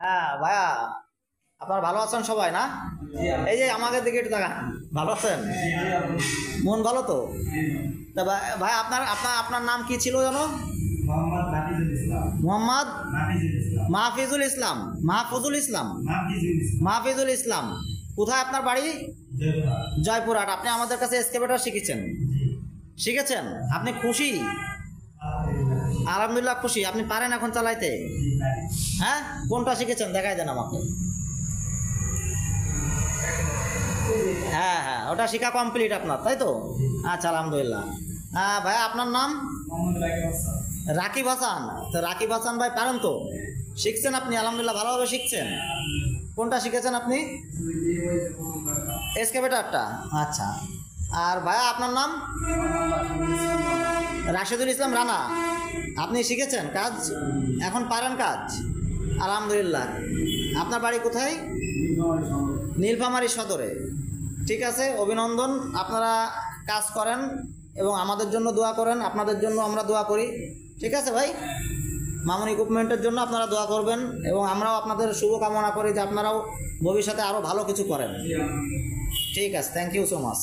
হ্যাঁ ভাইয়া, আপনারা ভালো আছেন সবাই না? এই যে আমাদের দিকে একটু তাকান, ভালো আছেন? মন ভালো তো? তা ভাই আপনার আপনার আপনার নাম কি ছিল জানো? মোহাম্মদ মাহফিজুল ইসলাম। মাহফুজুল ইসলাম, মাহফিজুল ইসলাম। কোথায় আপনার বাড়ি? জয়পুরহাট। আপনি আমাদের কাছে এক্সকেভেটর শিখেছেন? শিখেছেন? আপনি খুশি? আলহামদুলিল্লাহ খুশি। আপনি পারেন এখন চালাইতে? হ্যাঁ, কোনটা শিখেছেন দেখাই দেন আমাকে। হ্যাঁ হ্যাঁ, ওটা শেখা কমপ্লিট আপনার, তাই তো? আচ্ছা, আলহামদুলিল্লাহ। হ্যাঁ ভাই, আপনার নাম? রাকিব হাসান। তো রাকিব হাসান ভাই পারেন তো? শিখছেন আপনি? আলহামদুলিল্লাহ ভালোভাবে শিখছেন। কোনটা শিখেছেন আপনি? এক্সকেভেটরটা। আচ্ছা। আর ভাইয়া আপনার নাম? রাশেদুল ইসলাম রানা। আপনি শিখেছেন কাজ? এখন পারেন কাজ? আলহামদুলিল্লাহ। আপনার বাড়ি কোথায়? নীলফামারী সদরে। ঠিক আছে, অভিনন্দন। আপনারা কাজ করেন এবং আমাদের জন্য দোয়া করেন। আপনাদের জন্য আমরা দোয়া করি। ঠিক আছে ভাই, মামুন ইকুইপমেন্টের জন্য আপনারা দোয়া করবেন এবং আমরাও আপনাদের শুভকামনা করি যে আপনারাও ভবিষ্যতে আরও ভালো কিছু করেন। ঠিক আছে, থ্যাংক ইউ সো মাচ।